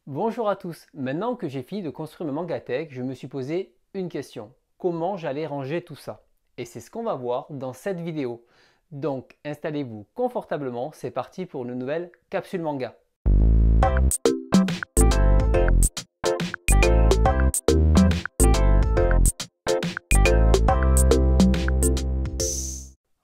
Bonjour à tous, maintenant que j'ai fini de construire mon Mangatech, je me suis posé une question. Comment j'allais ranger tout ça? Et c'est ce qu'on va voir dans cette vidéo. Donc installez-vous confortablement, c'est parti pour une nouvelle capsule manga.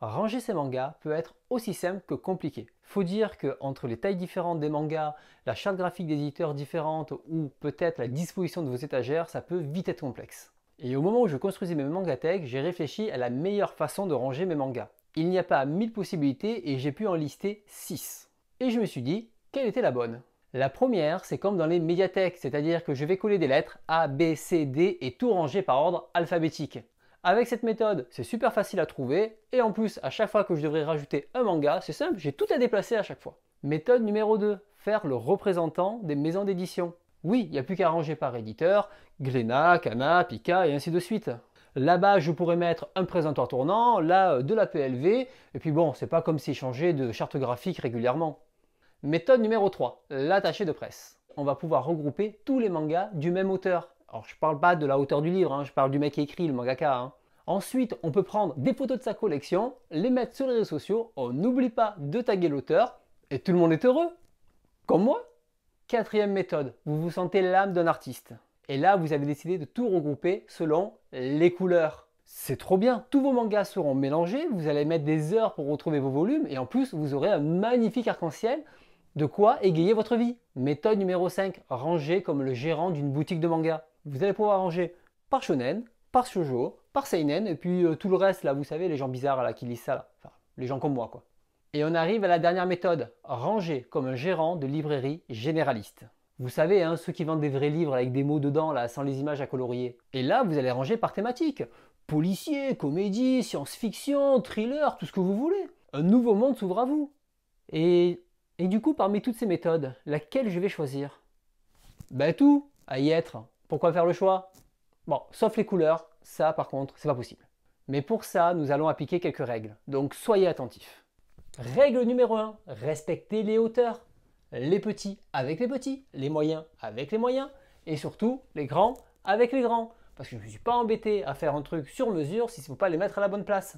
Ranger ses mangas peut être aussi simple que compliqué. Faut dire que entre les tailles différentes des mangas, la charte graphique des éditeurs différente ou peut-être la disposition de vos étagères, ça peut vite être complexe. Et au moment où je construisais mes mangatech, j'ai réfléchi à la meilleure façon de ranger mes mangas. Il n'y a pas 1000 possibilités et j'ai pu en lister 6. Et je me suis dit, quelle était la bonne? La première, c'est comme dans les médiathèques, c'est-à-dire que je vais coller des lettres A, B, C, D et tout ranger par ordre alphabétique. Avec cette méthode, c'est super facile à trouver et en plus, à chaque fois que je devrais rajouter un manga, c'est simple, j'ai tout à déplacer à chaque fois. Méthode numéro 2, faire le représentant des maisons d'édition. Oui, il n'y a plus qu'à ranger par éditeur, Glénat, Kana, Pika et ainsi de suite. Là-bas, je pourrais mettre un présentoir tournant, là de la PLV, et puis bon, c'est pas comme s'il changeait de charte graphique régulièrement. Méthode numéro 3, l'attaché de presse. On va pouvoir regrouper tous les mangas du même auteur. Alors je parle pas de la hauteur du livre, je parle du mec qui écrit, le mangaka. Ensuite, on peut prendre des photos de sa collection, les mettre sur les réseaux sociaux, on n'oublie pas de taguer l'auteur, et tout le monde est heureux. Comme moi. Quatrième méthode, vous vous sentez l'âme d'un artiste. Et là, vous avez décidé de tout regrouper selon les couleurs. C'est trop bien, tous vos mangas seront mélangés, vous allez mettre des heures pour retrouver vos volumes, et en plus, vous aurez un magnifique arc-en-ciel. De quoi égayer votre vie. Méthode numéro 5, ranger comme le gérant d'une boutique de manga. Vous allez pouvoir ranger par shonen, par shoujo, par seinen, et puis tout le reste, là, vous savez, les gens bizarres là, qui lisent ça, là. Enfin, les gens comme moi, quoi. Et on arrive à la dernière méthode, ranger comme un gérant de librairie généraliste. Vous savez, ceux qui vendent des vrais livres avec des mots dedans, là, sans les images à colorier. Et là, vous allez ranger par thématique. Policier, comédie, science-fiction, thriller, tout ce que vous voulez. Un nouveau monde s'ouvre à vous. Et du coup, parmi toutes ces méthodes, laquelle je vais choisir? Ben tout, à y être. Pourquoi faire le choix? Bon, sauf les couleurs, ça par contre, c'est pas possible. Mais pour ça, nous allons appliquer quelques règles, donc soyez attentifs. Règle numéro 1, respectez les hauteurs. Les petits avec les petits, les moyens avec les moyens, et surtout les grands avec les grands. Parce que je ne me suis pas embêté à faire un truc sur mesure si il ne faut pas les mettre à la bonne place.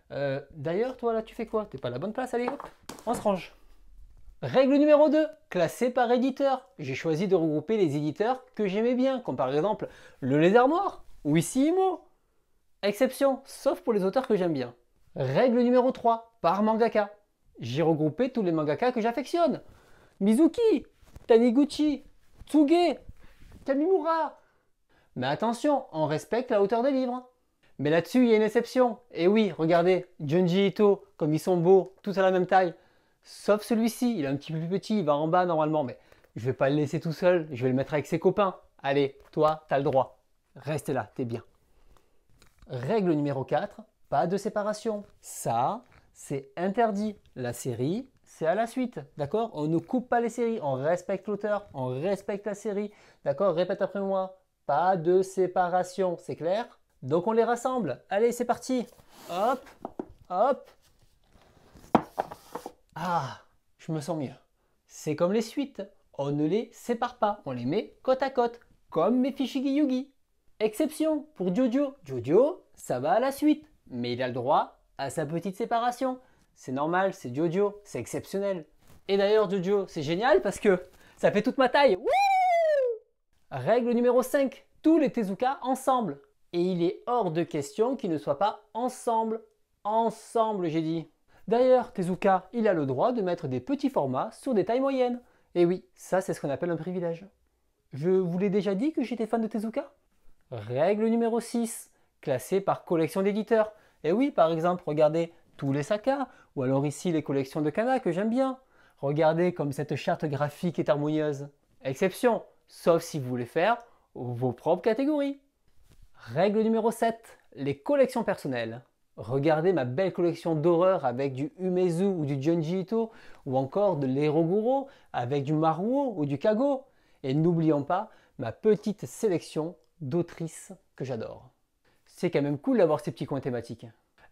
D'ailleurs, toi là, tu fais quoi? T'es pas à la bonne place? Allez, hop, on se range. Règle numéro 2, classer par éditeur. J'ai choisi de regrouper les éditeurs que j'aimais bien, comme par exemple Le Lézard Noir ou ici Imo. Exception, sauf pour les auteurs que j'aime bien. Règle numéro 3, par mangaka. J'ai regroupé tous les mangaka que j'affectionne. Mizuki, Taniguchi, Tsuge, Kamimura. Mais attention, on respecte la hauteur des livres. Mais là-dessus, il y a une exception. Et oui, regardez, Junji Ito, comme ils sont beaux, tous à la même taille. Sauf celui-ci, il est un petit peu plus petit, il va en bas normalement, mais je vais pas le laisser tout seul, je vais le mettre avec ses copains. Allez, toi, t'as le droit. Reste là, t'es bien. Règle numéro 4, pas de séparation. Ça, c'est interdit. La série, c'est à la suite, d'accord? On ne coupe pas les séries, on respecte l'auteur, on respecte la série, d'accord? Répète après moi. Pas de séparation, c'est clair? Donc on les rassemble. Allez, c'est parti. Hop, hop. Ah, je me sens mieux. C'est comme les suites, on ne les sépare pas, on les met côte à côte, comme mes Fishigi Yugi. Exception pour Jojo. Jojo, ça va à la suite, mais il a le droit à sa petite séparation. C'est normal, c'est Jojo, c'est exceptionnel. Et d'ailleurs, Jojo, c'est génial parce que ça fait toute ma taille. Wouh! Règle numéro 5, tous les Tezuka ensemble. Et il est hors de question qu'ils ne soient pas ensemble. Ensemble, j'ai dit. D'ailleurs, Tezuka, il a le droit de mettre des petits formats sur des tailles moyennes. Et oui, ça c'est ce qu'on appelle un privilège. Je vous l'ai déjà dit que j'étais fan de Tezuka? Règle numéro 6, classé par collection d'éditeurs. Et oui, par exemple, regardez tous les sakas, ou alors ici les collections de Kana que j'aime bien. Regardez comme cette charte graphique est harmonieuse. Exception, sauf si vous voulez faire vos propres catégories. Règle numéro 7, les collections personnelles. Regardez ma belle collection d'horreur avec du Umezu ou du Junji Ito, ou encore de l'Eroguro avec du Maruo ou du Kago. Et n'oublions pas ma petite sélection d'autrices que j'adore. C'est quand même cool d'avoir ces petits coins thématiques.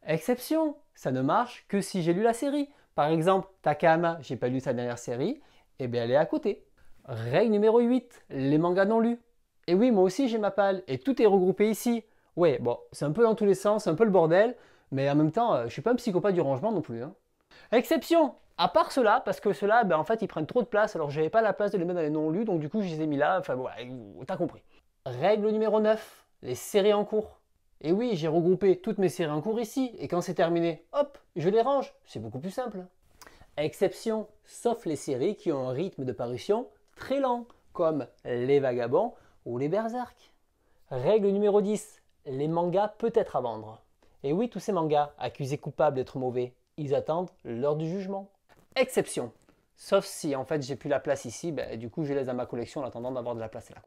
Exception, ça ne marche que si j'ai lu la série. Par exemple, Takahama, j'ai pas lu sa dernière série, et bien elle est à côté. Règle numéro 8, les mangas non lus. Et oui, moi aussi j'ai ma palle, et tout est regroupé ici. Ouais, bon, c'est un peu dans tous les sens, c'est un peu le bordel, mais en même temps, je suis pas un psychopathe du rangement non plus. Hein. Exception, à part ceux-là, parce que ceux-là, ben, en fait, ils prennent trop de place, alors j'avais pas la place de les mettre dans les non lus, donc du coup, je les ai mis là, enfin, ouais, t'as compris. Règle numéro 9, les séries en cours. Et oui, j'ai regroupé toutes mes séries en cours ici, et quand c'est terminé, hop, je les range, c'est beaucoup plus simple. Exception, sauf les séries qui ont un rythme de parution très lent, comme Les Vagabonds ou Les Berserk. Règle numéro 10, les mangas peut-être à vendre. Et oui, tous ces mangas, accusés coupables d'être mauvais, ils attendent l'heure du jugement. Exception, sauf si en fait j'ai plus la place ici, ben, du coup je les laisse dans ma collection en attendant d'avoir de la place là.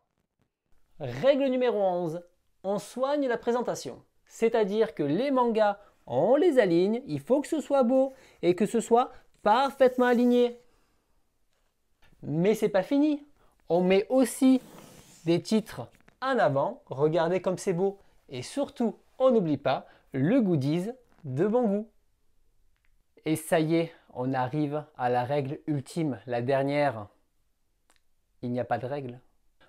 Règle numéro 11, on soigne la présentation. C'est-à-dire que les mangas, on les aligne, il faut que ce soit beau et que ce soit parfaitement aligné. Mais c'est pas fini. On met aussi des titres en avant, regardez comme c'est beau. Et surtout, on n'oublie pas le goodies de bon goût. Et ça y est, on arrive à la règle ultime, la dernière. Il n'y a pas de règle.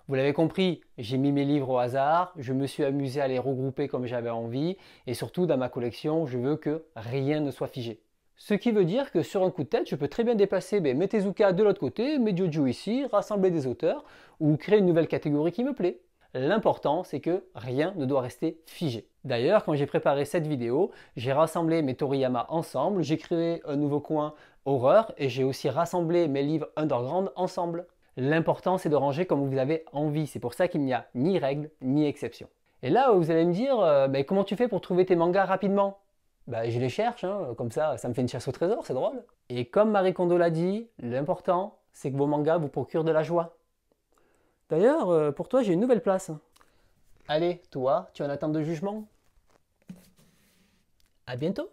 Vous l'avez compris, j'ai mis mes livres au hasard, je me suis amusé à les regrouper comme j'avais envie, et surtout dans ma collection, je veux que rien ne soit figé. Ce qui veut dire que sur un coup de tête, je peux très bien déplacer mes Tezuka de l'autre côté, mes Jojo ici, rassembler des auteurs, ou créer une nouvelle catégorie qui me plaît. L'important, c'est que rien ne doit rester figé. D'ailleurs, quand j'ai préparé cette vidéo, j'ai rassemblé mes Toriyama ensemble, j'ai créé un nouveau coin horreur, et j'ai aussi rassemblé mes livres underground ensemble. L'important, c'est de ranger comme vous avez envie. C'est pour ça qu'il n'y a ni règle, ni exception. Et là, vous allez me dire, comment tu fais pour trouver tes mangas rapidement? Je les cherche, hein, comme ça me fait une chasse au trésor, c'est drôle. Et comme Marie Kondo l'a dit, l'important, c'est que vos mangas vous procurent de la joie. D'ailleurs, pour toi, j'ai une nouvelle place. Allez, toi, tu es en attente de jugement? À bientôt!